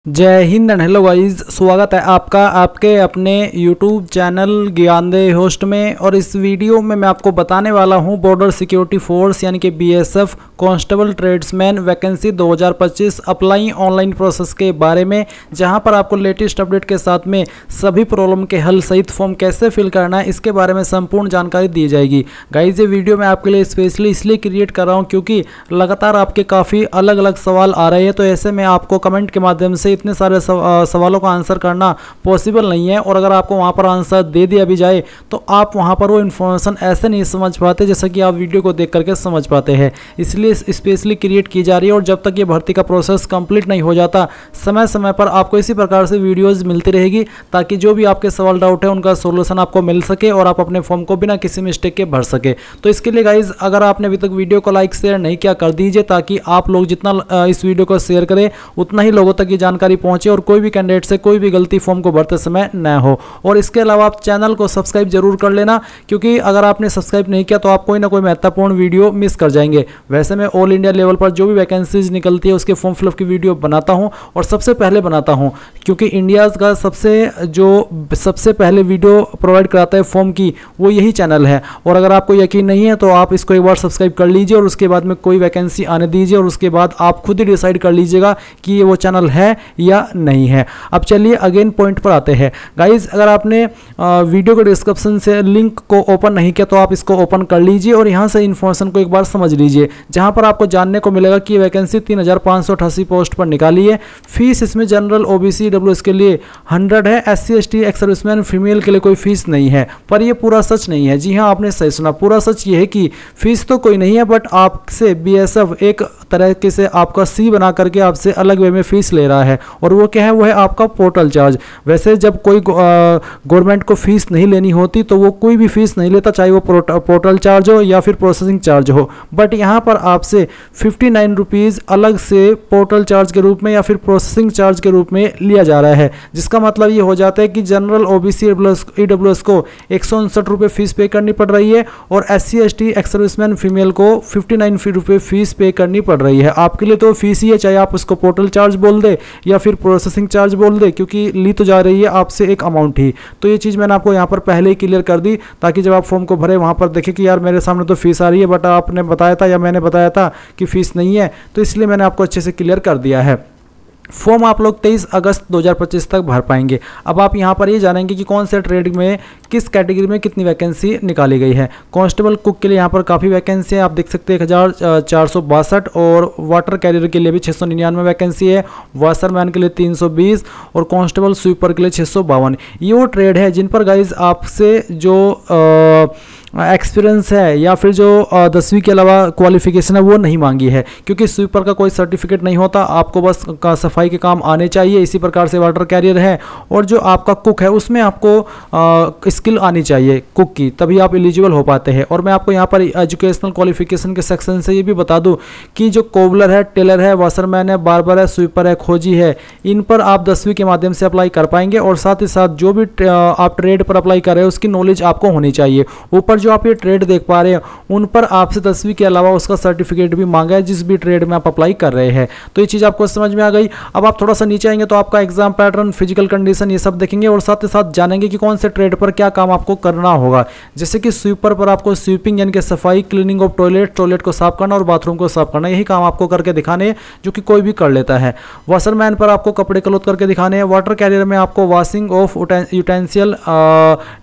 जय Hind and hello guys, स्वागत है आपका आपके अपने YouTube चैनल ज्ञानदेह होस्ट में। और इस वीडियो में मैं आपको बताने वाला हूं बॉर्डर सिक्योरिटी फोर्स यानी कि BSF constable tradesman vacancy 2025 apply online process के बारे में, जहां पर आपको लेटेस्ट अपडेट के साथ में सभी प्रॉब्लम के हल सहित फॉर्म कैसे फिल करना है इसके बारे में संपूर्ण जानकारी दी जाएगी। गाइस ये वीडियो मैं आपके लिए स्पेशली इसलिए क्रिएट कर रहा हूँ क्योंकि लगातार आपके काफ़ी अलग अलग सवाल आ रहे हैं, तो ऐसे में आपको कमेंट के माध्यम से इतने सारे सवालों का आंसर करना पॉसिबल नहीं है। और अगर आपको वहां पर आंसर दे दिया भी जाए तो आप वहां पर वो इन्फॉर्मेशन ऐसे नहीं समझ पाते जैसा कि आप वीडियो को देख करके समझ पाते हैं, इसलिए स्पेशली क्रिएट की जा रही है। और जब तक ये भर्ती का प्रोसेस कंप्लीट नहीं हो जाता, समय समय पर आपको इसी प्रकार से वीडियोज़ मिलती रहेगी ताकि जो भी आपके सवाल डाउट है उनका सोल्यूशन आपको मिल सके और आप अपने फॉर्म को बिना किसी मिस्टेक के भर सके। तो इसके लिए गाइज अगर आपने अभी तक वीडियो को लाइक शेयर नहीं किया कर दीजिए, ताकि आप लोग जितना इस वीडियो को शेयर करें उतना ही लोगों तक ये जानकारी पहुंचे और कोई भी कैंडिडेट से कोई भी गलती फॉर्म को भरते समय न हो। और इसके अलावा आप चैनल को सब्सक्राइब जरूर कर लेना, क्योंकि अगर आपने सब्सक्राइब नहीं किया तो आप कोई ना कोई महत्वपूर्ण वीडियो मिस कर जाएंगे। वैसे मैं ऑल इंडिया लेवल पर जो भी वैकेंसीज निकलती है उसके फॉर्म फिलअप की वीडियो बनाता हूं और सबसे पहले बनाता हूं, क्योंकि इंडिया का सबसे पहले वीडियो प्रोवाइड कराता है फॉर्म की वो यही चैनल है। और अगर आपको यकीन नहीं है तो आप इसको एक बार सब्सक्राइब कर लीजिए और उसके बाद में कोई वैकेंसी आने दीजिए और उसके बाद आप खुद ही डिसाइड कर लीजिएगा कि ये वो चैनल है या नहीं है। अब चलिए अगेन पॉइंट पर आते हैं। गाइज अगर आपने वीडियो के डिस्क्रिप्शन से लिंक को ओपन नहीं किया तो आप इसको ओपन कर लीजिए और यहाँ से इन्फॉर्मेशन को एक बार समझ लीजिए, जहाँ पर आपको जानने को मिलेगा कि वैकेंसी 3588 पोस्ट पर निकाली है। फीस इसमें जनरल OBC EWS के लिए 100 है, SC ST ex serviceman female के लिए कोई फीस नहीं है। पर यह पूरा सच नहीं है। जी हाँ, आपने सही सुना, पूरा सच ये है कि फीस तो कोई नहीं है, बट आपसे BSF एक तरह से आपका C बना करके आपसे अलग वे में फीस ले रहा है। और वो क्या है? वो है आपका पोर्टल चार्ज। वैसे जब कोई गवर्नमेंट को फीस नहीं लेनी होती तो वो कोई भी फीस नहीं लेता, चाहे वो पोर्टल चार्ज हो या फिर प्रोसेसिंग चार्ज हो। बट यहाँ पर आपसे 59 रुपीज़ अलग से पोर्टल चार्ज के रूप में या फिर प्रोसेसिंग चार्ज के रूप में लिया जा रहा है, जिसका मतलब ये हो जाता है कि जनरल OBC EWS को 159 रुपये फीस पे करनी पड़ रही है और SC ST ex serviceman female को 59 रुपये फीस पे करनी पड़ रही है। आपके लिए तो फीस ही है, चाहे आप उसको पोर्टल चार्ज बोल दे या फिर प्रोसेसिंग चार्ज बोल दे, क्योंकि ली तो जा रही है आपसे एक अमाउंट ही। तो ये चीज़ मैंने आपको यहाँ पर पहले ही क्लियर कर दी, ताकि जब आप फॉर्म को भरे वहाँ पर देखें कि यार मेरे सामने तो फीस आ रही है बट आपने बताया था या मैंने बताया था कि फीस नहीं है, तो इसलिए मैंने आपको अच्छे से क्लियर कर दिया है। फॉर्म आप लोग 23 अगस्त 2025 तक भर पाएंगे। अब आप यहाँ पर ये जानेंगे कि कौन से ट्रेड में किस कैटेगरी में कितनी वैकेंसी निकाली गई है। कांस्टेबल कुक के लिए यहाँ पर काफ़ी वैकेंसी है, आप देख सकते हैं 1462 और वाटर कैरियर के लिए भी 699 वैकेंसी है, वाशरमैन के लिए 320 और कांस्टेबल स्वीपर के लिए 652। ये वो ट्रेड है जिन पर गाइज आपसे जो एक्सपीरियंस है या फिर जो 10वीं के अलावा क्वालिफिकेशन है वो नहीं मांगी है, क्योंकि स्वीपर का कोई सर्टिफिकेट नहीं होता, आपको बस सफाई के काम आने चाहिए। इसी प्रकार से वाटर कैरियर है और जो आपका कुक है उसमें आपको स्किल आनी चाहिए कुक की, तभी आप एलिजिबल हो पाते हैं। और मैं आपको यहाँ पर एजुकेशनल क्वालिफिकेशन के सेक्शन से ये भी बता दूँ कि जो कोबलर है, टेलर है, वाशरमैन है, बार्बर है, स्वीपर है, खोजी है, इन पर आप 10वीं के माध्यम से अप्लाई कर पाएंगे। और साथ ही साथ जो भी आप ट्रेड पर अप्लाई कर रहे हैं उसकी नॉलेज आपको होनी चाहिए। ऊपर जो आप ये ट्रेड देख पा रहे हैं उन पर आपसे 10वीं के अलावा उसका सर्टिफिकेट भी मांगा है जिस भी ट्रेड में आप अप्लाई कर रहे हैं। तो ये चीज़ आपको समझ में आ गई। अब आप थोड़ा सा नीचे आएंगे तो आपका एग्जाम पैटर्न, फिजिकल कंडीशन ये सब देखेंगे और साथ ही साथ जानेंगे कि कौन से ट्रेड पर क्या काम आपको करना होगा। जैसे कि स्वीपर पर आपको स्वीपिंग यानी कि सफाई, क्लीनिंग ऑफ टॉयलेट को साफ करना और बाथरूम को साफ करना, यही काम आपको करके दिखाने हैं जो कि कोई भी कर लेता है। वाशरमैन पर आपको कपड़े क्लोथ करके दिखाने हैं। वाटर कैरियर में आपको washing of utensil,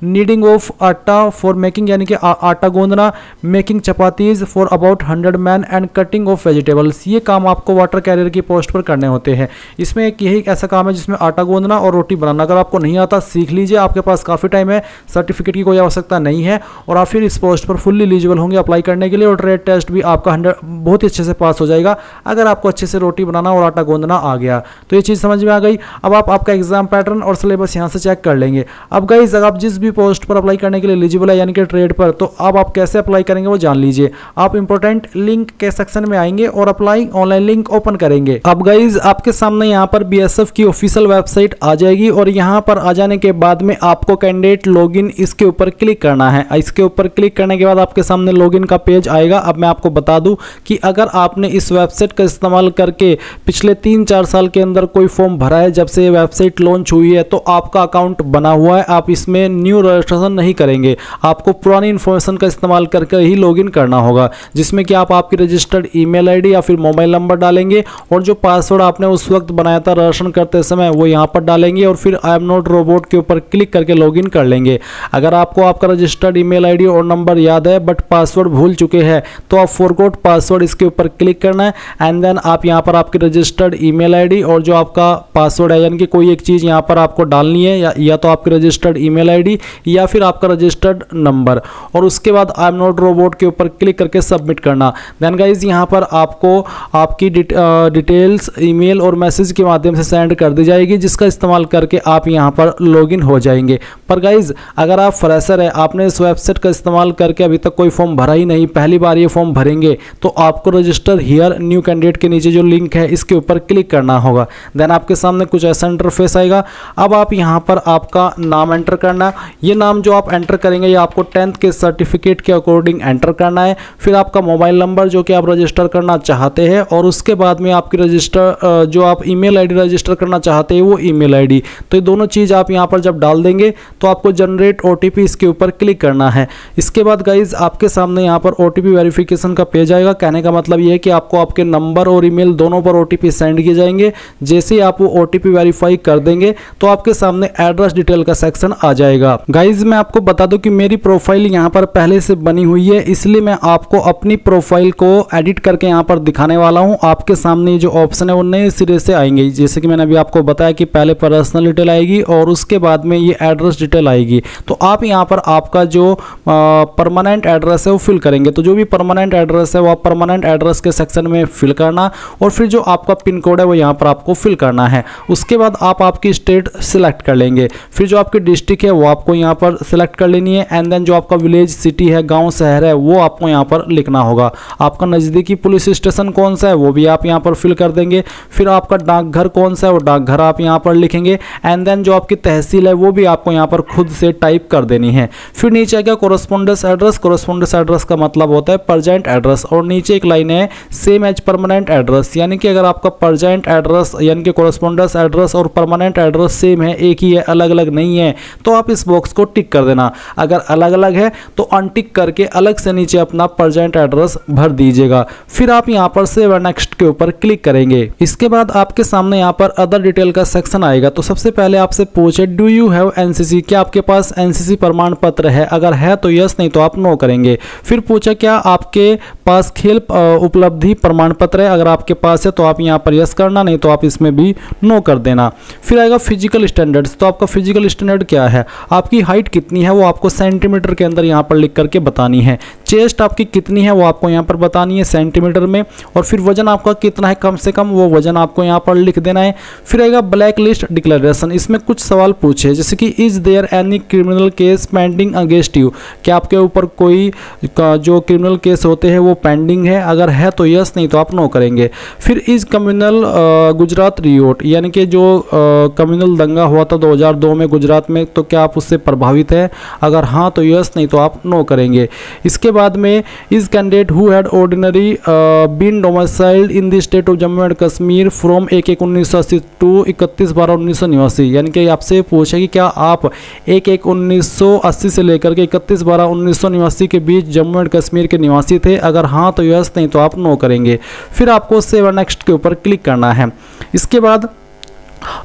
kneading of atta for making यानी कि आटा गूंदना, making chapatis for about 100 man and cutting of vegetables, ये काम आपको वाटर कैरियर की पोस्ट पर करने होते हैं। इसमें एक यही ऐसा काम है जिसमें आटा गूंदना और रोटी बनाना। अगर आपको नहीं आता सीख लीजिए, आपके पास काफ़ी टाइम है, सर्टिफिकेट की कोई आवश्यकता नहीं है और आप फिर इस पोस्ट पर फुल्ली एलिजिबल होंगे अप्लाई करने के लिए। और ट्रेड टेस्ट भी आपका 100 बहुत ही अच्छे से पास हो जाएगा अगर आपको अच्छे से रोटी बनाना और आटा गूंदना आ गया। तो ये चीज़ समझ में आ गई। अब आप आपका एग्जाम पैटर्न और सिलेबस यहाँ से चेक कर लेंगे। अब गाइस अगर आप जिस भी पोस्ट पर अप्लाई करने के लिए एलिजिबल है यानी कि ट्रेड पेपर। तो अब आप कैसे अप्लाई करेंगे वो जान लीजिए। आप इंपॉर्टेंट लिंक के सेक्शन में आएंगे और अप्लाई ऑनलाइन लिंक ओपन करेंगे। अब गाइज आपके सामने यहाँ पर बीएसएफ की ऑफिशियल वेबसाइट आ जाएगी और यहाँ पर आ जाने के बाद में आपको कैंडिडेट लॉगिन इसके ऊपर क्लिक करना है। इसके ऊपर क्लिक करने के बाद आपके सामने लॉगिन का पेज आएगा। अब मैं आपको बता दूं कि अगर आपने इस वेबसाइट का इस्तेमाल करके पिछले 3-4 साल के अंदर कोई फॉर्म भरा है, जब से ये वेबसाइट लॉन्च हुई है, तो आपका अकाउंट बना हुआ है। आप इसमें न्यू रजिस्ट्रेशन नहीं करेंगे, आपको पुरानी इन्फॉर्मेशन का इस्तेमाल करके ही लॉगिन करना होगा, जिसमें कि आप आपकी रजिस्टर्ड ईमेल आईडी या फिर मोबाइल नंबर डालेंगे और जो पासवर्ड आपने उस वक्त बनाया था रजिस्ट्रेशन करते समय वो यहाँ पर डालेंगे और फिर आई एम नॉट रोबोट के ऊपर क्लिक करके लॉगिन कर लेंगे। अगर आपको आपका रजिस्टर्ड ईमेल आईडी और नंबर याद है बट पासवर्ड भूल चुके हैं तो आप फॉरगॉट पासवर्ड इसके ऊपर क्लिक करना है एंड देन आप यहाँ पर आपकी रजिस्टर्ड ईमेल आईडी और जो आपका पासवर्ड है, यानी कि कोई एक चीज़ यहाँ पर आपको डालनी है, या तो आपकी रजिस्टर्ड ईमेल आईडी या फिर आपका रजिस्टर्ड नंबर, और उसके बाद आई एम नॉट रोबोट के ऊपर क्लिक करके सबमिट करना। देन गाइज यहाँ पर आपको आपकी डिटेल्स ईमेल और मैसेज के माध्यम से सेंड कर दी जाएगी, जिसका इस्तेमाल करके आप यहाँ पर लॉगिन हो जाएंगे। पर गाइज अगर आप फ्रेशर है, आपने इस वेबसाइट का इस्तेमाल करके अभी तक कोई फॉर्म भरा ही नहीं, पहली बार ये फॉर्म भरेंगे, तो आपको रजिस्टर हियर न्यू कैंडिडेट के नीचे जो लिंक है इसके ऊपर क्लिक करना होगा। देन आपके सामने कुछ ऐसा इंटरफेस आएगा। अब आप यहाँ पर आपका नाम एंटर करना। ये नाम जो आप एंटर करेंगे ये आपको 10th के सर्टिफिकेट के अकॉर्डिंग एंटर करना है। फिर आपका मोबाइल नंबर जो कि आप रजिस्टर करना चाहते हैं, और उसके बाद में आपकी रजिस्टर जो आप ईमेल आईडी रजिस्टर करना चाहते हैं वो ईमेल आईडी। तो ये दोनों चीज़ आप यहाँ पर जब डाल देंगे तो आपको जनरेट ओटीपी इसके ऊपर क्लिक करना है। इसके बाद गाइज आपके सामने यहाँ पर ओटीपी वेरिफिकेशन का पेज आएगा। कहने का मतलब ये है कि आपको आपके नंबर और ईमेल दोनों पर ओटीपी सेंड किए जाएंगे। जैसे ही आप वो ओटीपी वेरीफाई कर देंगे तो आपके सामने एड्रेस डिटेल का सेक्शन आ जाएगा। गाइज मैं आपको बता दूं कि मेरी प्रोफाइल यहाँ पर पहले से बनी हुई है, इसलिए मैं आपको अपनी प्रोफाइल को एडिट करके यहाँ पर दिखाने वाला हूँ। आपके सामने जो ऑप्शन है वो नए सिरे से आएंगे। जैसे कि मैंने अभी आपको बताया कि पहले पर्सनल डिटेल आएगी और उसके बाद में ये एड्रेस डिटेल आएगी। तो आप यहाँ पर आपका जो परमानेंट एड्रेस है वो फिल करेंगे। तो जो भी परमानेंट एड्रेस है वो आप परमानेंट एड्रेस के सेक्शन में फिल करना, और फिर जो आपका पिन कोड है वो यहाँ पर आपको फिल करना है। उसके बाद आप आपकी स्टेट सिलेक्ट कर लेंगे। फिर जो आपकी डिस्ट्रिक्ट है वो आपको यहाँ पर सिलेक्ट कर लेनी है एंड देन जो आपका विलेज सिटी है, गांव शहर है, वो आपको यहाँ पर लिखना होगा। आपका नज़दीकी पुलिस स्टेशन कौन सा है वो भी आप यहाँ पर फिल कर देंगे। फिर आपका डाकघर कौन सा है वो डाकघर आप यहाँ पर लिखेंगे एंड देन जो आपकी तहसील है वो भी आपको यहाँ पर खुद से टाइप कर देनी है। फिर नीचे आएगा कोरस्पोंडेंस एड्रेस। कोरस्पोंडेंस एड्रेस का मतलब होता है प्रेजेंट एड्रेस, और नीचे एक लाइन है सेम एज परमानेंट एड्रेस, यानी कि अगर आपका प्रेजेंट एड्रेस यानी कि कोरस्पोंडेंस एड्रेस और परमानेंट एड्रेस सेम है, एक ही है, अलग अलग नहीं है, तो आप इस बॉक्स को टिक कर देना। अगर अलग अलग है तो अनटिक करके अलग से नीचे अपना प्रेजेंट एड्रेस भर दीजिएगा। फिर आप यहाँ पर सेव एंड नेक्स्ट के ऊपर क्लिक करेंगे। इसके बाद आपके सामने यहाँ पर अदर डिटेल का सेक्शन आएगा। तो सबसे पहले आपसे पूछे डू यू हैव एनसीसी, क्या आपके पास एनसीसी प्रमाण पत्र है? अगर है तो यस, नहीं तो आप नो करेंगे। फिर पूछा क्या आपके पास खेल उपलब्धि प्रमाण पत्र है? अगर आपके पास है तो आप यहाँ पर यस करना, नहीं तो आप इसमें भी नो कर देना। फिर आएगा फिजिकल स्टैंडर्ड्स। तो आपका फिजिकल स्टैंडर्ड क्या है? आपकी हाइट कितनी है वो आपको सेंटीमीटर के अंदर यहाँ पर लिख करके बतानी है। चेस्ट आपकी कितनी है वो आपको यहाँ पर बतानी है सेंटीमीटर में, और फिर वजन आपका कितना है कम से कम वो वजन आपको यहाँ पर लिख देना है। फिर आएगा ब्लैक लिस्ट डिक्लेरेशन। इसमें कुछ सवाल पूछे जैसे कि is there any criminal case pending against you, क्या आपके ऊपर कोई जो क्रिमिनल केस होते हैं वो पेंडिंग है? अगर है तो यस, नहीं तो आप नो करेंगे। फिर इज कम्युनल गुजरात रियोट, यानी कि जो कम्युनल दंगा हुआ था 2002 में गुजरात में, तो क्या आप उससे प्रभावित है? अगर हाँ तो यस, नहीं तो आप नो करेंगे। इसके बाद में is candidate who had ordinary been domiciled in the state of Jammu and Kashmir from 1/1/1980 to 31/12/1989, यानी कि आपसे पूछा कि क्या आप 1/1/1980 से लेकर के 31/12/1989 के बीच जम्मू एंड कश्मीर के निवासी थे? अगर हाँ तो यस, नहीं तो आप नो करेंगे। फिर आपको सेव नेक्स्ट के ऊपर क्लिक करना है। इसके बाद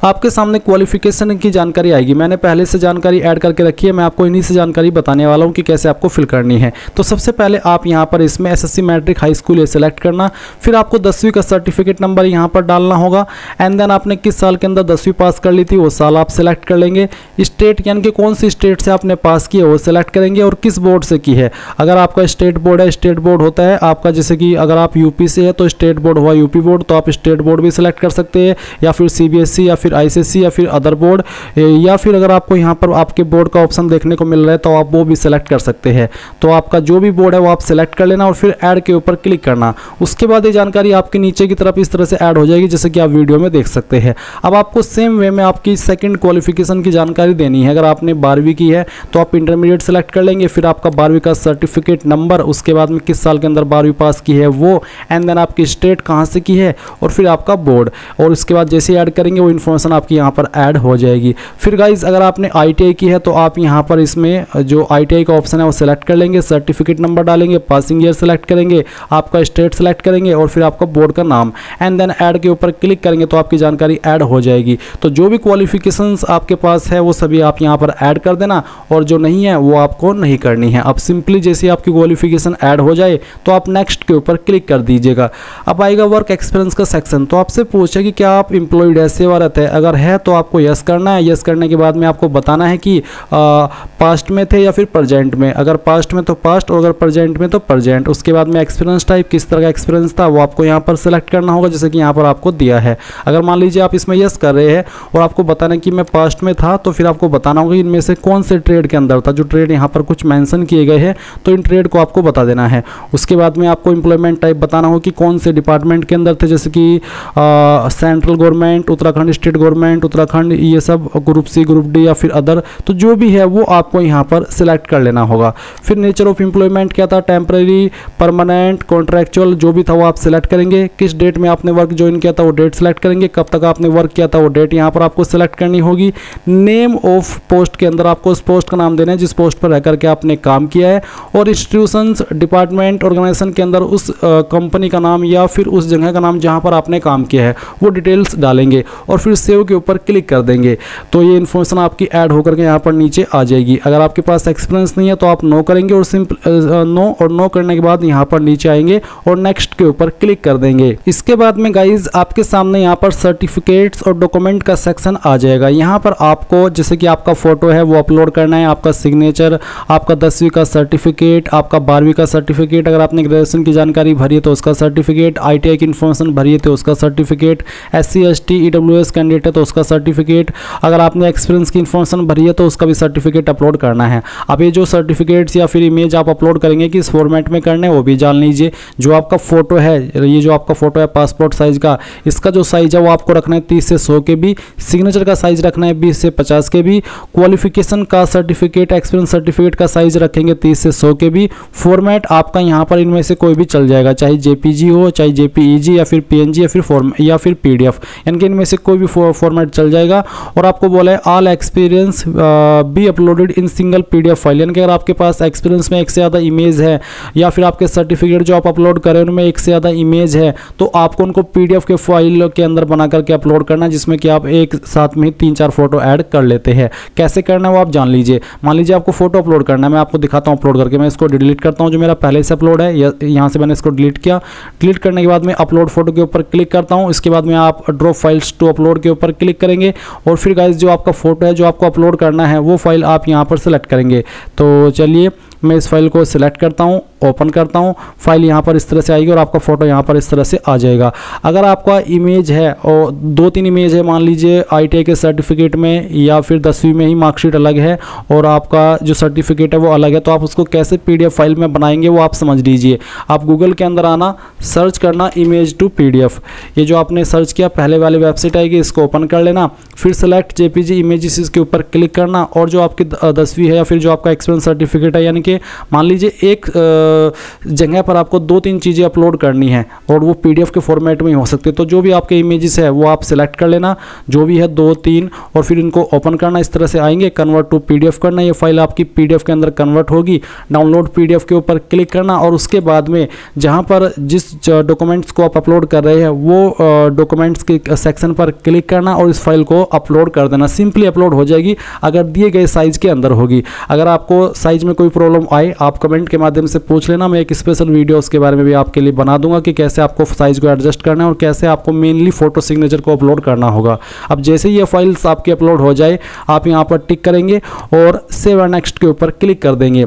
आपके सामने क्वालिफिकेशन की जानकारी आएगी। मैंने पहले से जानकारी ऐड करके रखी है, मैं आपको इन्हीं से जानकारी बताने वाला हूं कि कैसे आपको फिल करनी है। तो सबसे पहले आप यहां पर इसमें एसएससी मैट्रिक हाई स्कूल ये सेलेक्ट करना। फिर आपको 10वीं का सर्टिफिकेट नंबर यहां पर डालना होगा एंड देन आपने किस साल के अंदर 10वीं पास कर ली थी वो साल आप सेलेक्ट कर लेंगे। स्टेट यानी कि कौन सी स्टेट से आपने पास किया वो सेलेक्ट करेंगे और किस बोर्ड से की है। अगर आपका स्टेट बोर्ड है, स्टेट बोर्ड होता है आपका, जैसे कि अगर आप यूपी से है तो स्टेट बोर्ड हुआ यूपी बोर्ड, तो आप स्टेट बोर्ड भी सिलेक्ट कर सकते हैं, या फिर सीबीएसई या फिर ICC या फिर अदर बोर्ड, या फिर अगर आपको यहाँ पर आपके बोर्ड का ऑप्शन देखने को मिल रहा है तो आप वो भी सिलेक्ट कर सकते हैं। तो आपका जो भी बोर्ड है वो आप सिलेक्ट कर लेना और फिर ऐड के ऊपर क्लिक करना। उसके बाद ये जानकारी आपके नीचे की तरफ इस तरह से ऐड हो जाएगी जैसे कि आप वीडियो में देख सकते हैं। अब आपको सेम वे में आपकी सेकंड क्वालिफिकेशन की जानकारी देनी है। अगर आपने 12वीं की है तो आप इंटरमीडिएट सेलेक्ट कर लेंगे, फिर आपका 12वीं का सर्टिफिकेट नंबर, उसके बाद में किस साल के अंदर 12वीं पास की है वो, एंड देन आपकी स्टेट कहाँ से की है और फिर आपका बोर्ड, और उसके बाद जैसे ऐड करेंगे वो इन्फॉर्मेशन आपकी यहाँ पर ऐड हो जाएगी। फिर गाइज अगर आपने ITI की है तो आप यहाँ पर इसमें जो ITI का ऑप्शन है वो सिलेक्ट कर लेंगे, सर्टिफिकेट नंबर डालेंगे, पासिंग ईयर सेलेक्ट करेंगे, आपका स्टेट सेलेक्ट करेंगे और फिर आपका बोर्ड का नाम, एंड देन ऐड के ऊपर क्लिक करेंगे तो आपकी जानकारी ऐड हो जाएगी। तो जो भी क्वालिफिकेशंस आपके पास है वो सभी आप यहाँ पर ऐड कर देना, और जो नहीं है वो आपको नहीं करनी है। अब सिंपली जैसे आपकी क्वालिफिकेशन ऐड हो जाए तो आप नेक्स्ट के ऊपर क्लिक कर दीजिएगा। अब आएगा वर्क एक्सपीरियंस का सेक्शन। तो आपसे पूछे कि क्या आप एम्प्लॉयड है, सेवारत है, अगर है तो आपको यस करना है। यस करने के बाद में आपको बताना है कि पास्ट में थे या फिर प्रेजेंट में, अगर पास्ट में तो पास्ट और अगर प्रेजेंट में तो प्रेजेंट। उसके बाद में एक्सपीरियंस टाइप, किस तरह का एक्सपीरियंस था वो आपको यहाँ पर सेलेक्ट करना होगा जैसे कि यहाँ पर आपको दिया है। अगर मान लीजिए आप इसमें यस कर रहे हैं और आपको बताना कि मैं पास्ट में था, तो फिर आपको बताना होगा इनमें से कौन से ट्रेड के अंदर था। जो ट्रेड यहाँ पर कुछ मेंशन किए गए हैं तो इन ट्रेड को आपको बता देना है। उसके बाद में आपको एम्प्लॉयमेंट टाइप बताना होगा कि कौन से डिपार्टमेंट के अंदर थे, जैसे कि central government, Uttarakhand state government, Uttarakhand, ये सब ग्रुप C, ग्रुप D या फिर अदर, तो जो भी है वो आपको यहाँ पर सिलेक्ट कर लेना होगा। फिर नेचर ऑफ एम्प्लॉयमेंट क्या था, टेम्परेरी, परमानेंट, कॉन्ट्रैक्चुअल, जो भी था वो आप सिलेक्ट करेंगे। किस डेट में आपने वर्क ज्वाइन किया था वो डेट सेलेक्ट करेंगे, कब तक आपने वर्क किया था वो डेट यहाँ पर आपको सिलेक्ट करनी होगी। नेम ऑफ पोस्ट के अंदर आपको उस पोस्ट का नाम देना है जिस पोस्ट पर रह करके आपने काम किया है, और इंस्टीट्यूशंस, डिपार्टमेंट, ऑर्गेनाइजेशन के अंदर उस कंपनी का नाम या फिर उस जगह का नाम जहाँ पर आपने काम किया है वो डिटेल्स डालेंगे और फिर सेव के ऊपर क्लिक कर देंगे। तो ये इन्फॉर्मेशन आपकी ऐड होकर के यहाँ पर नीचे आ जाएगी। अगर आपके पास एक्सपीरियंस नहीं है तो आप नो करेंगे और नो करने के बाद यहाँ पर नीचे आएंगे और नेक्स्ट के ऊपर क्लिक कर देंगे। इसके बाद में गाइज आपके सामने यहाँ पर सर्टिफिकेट्स और डॉक्यूमेंट का सेक्शन आ जाएगा। यहाँ पर आपको जैसे कि आपका फोटो है वो अपलोड करना है, आपका सिग्नेचर, आपका 10वीं का सर्टिफिकेट, आपका 12वीं का सर्टिफिकेट, अगर आपने ग्रेजुएशन की जानकारी भरी है तो उसका सर्टिफिकेट, ITI की इन्फॉर्मेशन भरी है तो उसका certificate, SC ST EWS candidate है तो उसका सर्टिफिकेट, अगर आपने एक्सपीरियंस की इन्फॉर्मेशन भरी है तो उसका भी सर्टिफिकेट अपलोड करना है। अब ये जो सर्टिफिकेट्स या फिर इमेज आप अपलोड करेंगे किस फॉर्मेट में करने वो भी जान लीजिए। जो आपका फोटो है, ये जो आपका फोटो है पासपोर्ट साइज का, इसका जो साइज है वो आपको रखना है 30 से 100 KB, सिग्नेचर का साइज रखना है 20 से 50 KB, क्वालिफिकेशन का सर्टिफिकेट, एक्सपीरियंस सर्टिफिकेट का साइज रखेंगे 30 से 100 KB। फॉर्मेट आपका यहाँ पर इनमें से कोई भी चल जाएगा, चाहे JPG हो, चाहे JPEG या फिर PNG या फिर PDF, यानी कि इनमें से कोई भी फॉर्मेट चल जाएगा। और आपको बोला है all experience be uploaded in single PDF file, यानी कि अगर आपके पास एक्सपीरियंस में एक से ज़्यादा इमेज है या फिर आपके सर्टिफिकेट जो आप अपलोड करें उनमें एक से ज़्यादा इमेज है तो आपको उनको PDF के फाइल के अंदर बना करके अपलोड करना है, जिसमें कि आप एक साथ में 3-4 फोटो ऐड कर लेते हैं। कैसे करना है वो आप जान लीजिए। मान लीजिए आपको फोटो अपलोड करना है, मैं आपको दिखाता हूँ अपलोड करके। मैं इसको डिलीट करता हूँ जो मेरा पहले से अपलोड है, यहाँ से मैंने इसको डिलीट किया। डिलीट करने के बाद मैं अपलोड फोटो के ऊपर क्लिक करता हूँ। इसके बाद में आप ड्रॉप फाइल्स टू अपलोड के ऊपर क्लिक करेंगे और फिर गाइस जो आपका फोटो है जो आपको अपलोड करना है वो फाइल आप यहाँ पर सेलेक्ट करेंगे। तो चलिए मैं इस फाइल को सिलेक्ट करता हूँ, ओपन करता हूँ, फाइल यहाँ पर इस तरह से आएगी और आपका फोटो यहाँ पर इस तरह से आ जाएगा। अगर आपका इमेज है और 2-3 इमेज है, मान लीजिए ITI के सर्टिफिकेट में या फिर 10वीं में ही मार्कशीट अलग है और आपका जो सर्टिफिकेट है वो अलग है, तो आप उसको कैसे PDF फाइल में बनाएंगे वो आप समझ लीजिए। आप गूगल के अंदर आना, सर्च करना इमेज टू PDF, ये जो आपने सर्च किया पहले वाली वेबसाइट आएगी, इसको ओपन कर लेना, फिर सेलेक्ट JPG इमेजेस इसके ऊपर क्लिक करना और जो आपकी 10वीं है या फिर जो आपका एक्सपीरियंस सर्टिफिकेट है, यानी कि मान लीजिए एक जगह पर आपको 2-3 चीज़ें अपलोड करनी है और वो PDF के फॉर्मेट में ही हो सकते हैं, तो जो भी आपके इमेजेस है वो आप सिलेक्ट कर लेना, जो भी है 2-3, और फिर इनको ओपन करना, इस तरह से आएंगे, कन्वर्ट टू PDF करना, ये फाइल आपकी PDF के अंदर कन्वर्ट होगी। डाउनलोड PDF के ऊपर क्लिक करना और उसके बाद में जहाँ पर जिस डॉक्यूमेंट्स को आप अपलोड कर रहे हैं वो डॉक्यूमेंट्स के सेक्शन पर क्लिक करना और इस फाइल को अपलोड कर देना। सिंपली अपलोड हो जाएगी अगर दिए गए साइज के अंदर होगी। अगर आपको साइज में कोई प्रॉब्लम आए आप कमेंट के माध्यम से पूछ लेना, मैं एक स्पेशल वीडियो उसके बारे में भी आपके लिए बना दूंगा कि कैसे आपको साइज को एडजस्ट करना है और कैसे आपको मेनली फोटो सिग्नेचर को अपलोड करना होगा। अब जैसे ही ये फाइल्स आपकी अपलोड हो जाए आप यहाँ पर टिक करेंगे और सेव एंड नेक्स्ट के ऊपर क्लिक कर देंगे।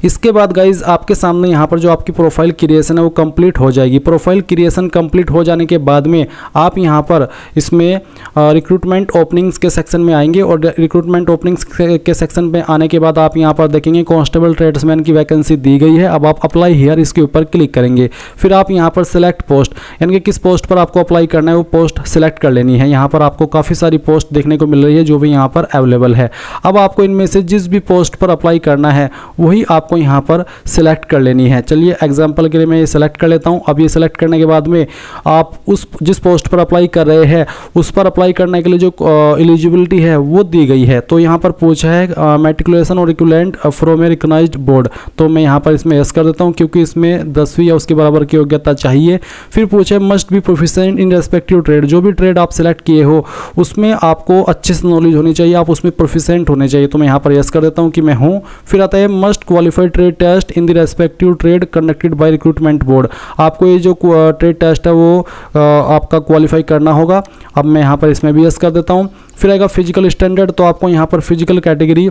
इसके बाद गाइज आपके सामने यहाँ पर जो आपकी प्रोफाइल क्रिएशन है वो कंप्लीट हो जाएगी। प्रोफाइल क्रिएशन कंप्लीट हो जाने के बाद में आप यहाँ पर इसमें रिक्रूटमेंट ओपनिंग्स के सेक्शन में आएंगे और रिक्रूटमेंट ओपनिंग्स के सेक्शन में आने के बाद आप यहाँ पर देखेंगे कांस्टेबल ट्रेड्समैन की वैकेंसी दी गई है। अब आप अप्लाई हियर इसके ऊपर क्लिक करेंगे। फिर आप यहाँ पर सिलेक्ट पोस्ट यानी कि किस पोस्ट पर आपको अप्लाई करना है वो पोस्ट सिलेक्ट कर लेनी है। यहाँ पर आपको काफ़ी सारी पोस्ट देखने को मिल रही है जो भी यहाँ पर अवेलेबल है। अब आपको इनमें से जिस भी पोस्ट पर अप्लाई करना है वही आपको यहाँ पर सिलेक्ट कर लेनी है। चलिए एग्जांपल के लिए मैं ये सिलेक्ट कर लेता हूँ। अब ये सिलेक्ट करने के बाद में आप जिस पोस्ट पर अप्लाई कर रहे हैं उस पर अप्लाई करने के लिए जो एलिजिबिलिटी है वो दी गई है। तो यहाँ पर पूछा है मैट्रिकुलेशन और equivalent from a recognised board, तो मैं यहाँ पर इसमें यस कर देता हूँ क्योंकि इसमें 10वीं या उसके बराबर की योग्यता चाहिए। फिर पूछा है must be proficient in respective trade, जो भी ट्रेड आप सिलेक्ट किए हो उसमें आपको अच्छे से नॉलेज होनी चाहिए, आप उसमें प्रोफिशिएंट होने चाहिए, तो मैं यहाँ पर यस कर देता हूँ कि मैं हूँ। फिर आता है must qualified trade test in the respective trade conducted by recruitment board, आपको ये जो ट्रेड टेस्ट है वो आपका क्वालिफाई करना होगा। अब मैं यहाँ पर इसमें भी यस कर देता हूँ। फिर आएगा फिजिकल स्टैंडर्ड, तो आपको यहाँ पर फिजिकल कैटेगरी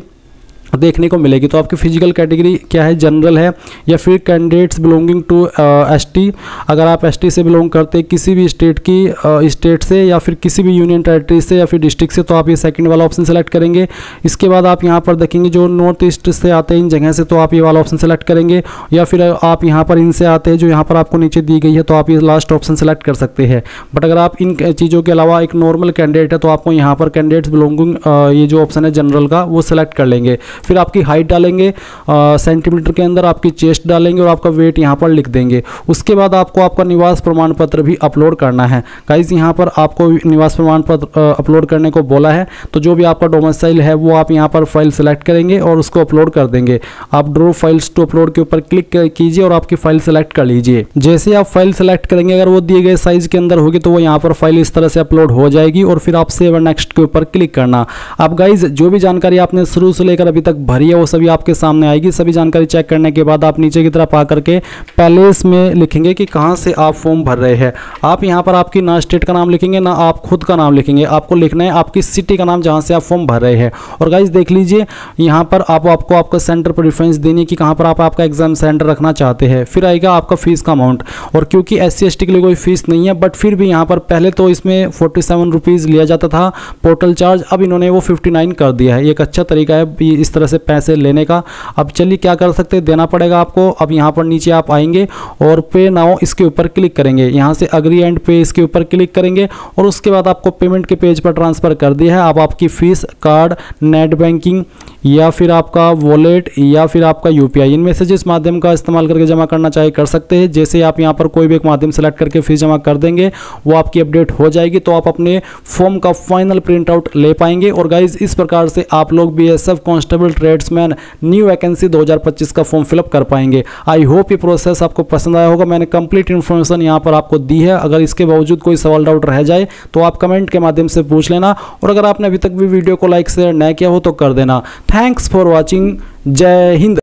देखने को मिलेगी। तो आपकी फिजिकल कैटेगरी क्या है, जनरल है या फिर कैंडिडेट्स बिलोंगिंग टू एसटी, अगर आप एसटी से बिलोंग करते हैं किसी भी स्टेट की स्टेट से या फिर किसी भी यूनियन टेरिटरी से या फिर डिस्ट्रिक्ट से, तो आप ये सेकंड वाला ऑप्शन सेलेक्ट करेंगे। इसके बाद आप यहाँ पर देखेंगे जो नॉर्थ ईस्ट से आते हैं इन जगह से, तो आप ये वाला ऑप्शन सेलेक्ट करेंगे, या फिर आप यहाँ पर इनसे आते हैं जो यहाँ पर आपको नीचे दी गई है, तो आप ये लास्ट ऑप्शन सेलेक्ट कर सकते हैं। बट अगर आप इन चीज़ों के अलावा एक नॉर्मल कैंडिडेट है तो आपको यहाँ पर कैंडिडेट्स बिलोंगिंग ये जो ऑप्शन है जनरल का वो सेलेक्ट कर लेंगे। फिर आपकी हाइट डालेंगे सेंटीमीटर के अंदर, आपकी चेस्ट डालेंगे और आपका वेट यहाँ पर लिख देंगे। उसके बाद आपको आपका निवास प्रमाण पत्र भी अपलोड करना है। गाइस यहाँ पर आपको निवास प्रमाण पत्र अपलोड करने को बोला है, तो जो भी आपका डोमिसाइल है वो आप यहाँ पर फाइल सेलेक्ट करेंगे और उसको अपलोड कर देंगे। आप ड्रॉ फाइल्स टू अपलोड के ऊपर क्लिक कीजिए और आपकी फाइल सेलेक्ट कर लीजिए। जैसे आप फाइल सेलेक्ट करेंगे अगर वो दिए गए साइज के अंदर होगी तो वो यहाँ पर फाइल इस तरह से अपलोड हो जाएगी और फिर आप सेव एंड नेक्स्ट के ऊपर क्लिक करना। अब गाइज जो भी जानकारी आपने शुरू से लेकर अभी तक भरी है वो सभी आपके सामने आएगी। सभी जानकारी चेक करने के बाद आप नीचे की तरफ आकर के पहले इसमें लिखेंगे कि कहां से आप फॉर्म भर रहे हैं। आप यहां पर आपकी ना स्टेट का नाम लिखेंगे ना आप खुद का नाम लिखेंगे, आपको लिखना है आपकी सिटी का नाम जहां से आप फॉर्म भर रहे हैं। और गाइस देख लीजिए यहां पर आपको आपका सेंटर प्रेफरेंस देनी है कि कहां पर आप आपका एग्जाम सेंटर रखना चाहते हैं। फिर आएगा आपका फीस का अमाउंट, और क्योंकि SC/ST के लिए कोई फीस नहीं है बट फिर भी यहाँ पर पहले तो इसमें 47 रुपीज़ लिया जाता था पोर्टल चार्ज, अब इन्होंने वो 59 कर दिया है। एक अच्छा तरीका है इस तरह से पैसे लेने का। अब चलिए क्या कर सकते हैं, देना पड़ेगा आपको। अब यहाँ पर नीचे आप आएंगे और पे नाउ इसके ऊपर क्लिक करेंगे, यहाँ से अग्री एंड पे इसके ऊपर क्लिक करेंगे और उसके बाद आपको पेमेंट के पेज पर ट्रांसफ़र कर दिया है। अब आपकी फ़ीस कार्ड, नेट बैंकिंग या फिर आपका वॉलेट या फिर आपका UPI, इनमें से जिस माध्यम का इस्तेमाल करके जमा करना चाहे कर सकते हैं। जैसे आप यहाँ पर कोई भी एक माध्यम सेलेक्ट करके फीस जमा कर देंगे वो आपकी अपडेट हो जाएगी, तो आप अपने फॉर्म का फाइनल प्रिंट आउट ले पाएंगे। और गाइज इस प्रकार से आप लोग BSF constable tradesman new vacancy 2025 का फॉर्म फिलअप कर पाएंगे। आई होप ये प्रोसेस आपको पसंद आया होगा। मैंने कंप्लीट इन्फॉर्मेशन यहाँ पर आपको दी है। अगर इसके बावजूद कोई सवाल डाउट रह जाए तो आप कमेंट के माध्यम से पूछ लेना, और अगर आपने अभी तक भी वीडियो को लाइक शेयर न किया हो तो कर देना। Thanks for watching. जय हिंद।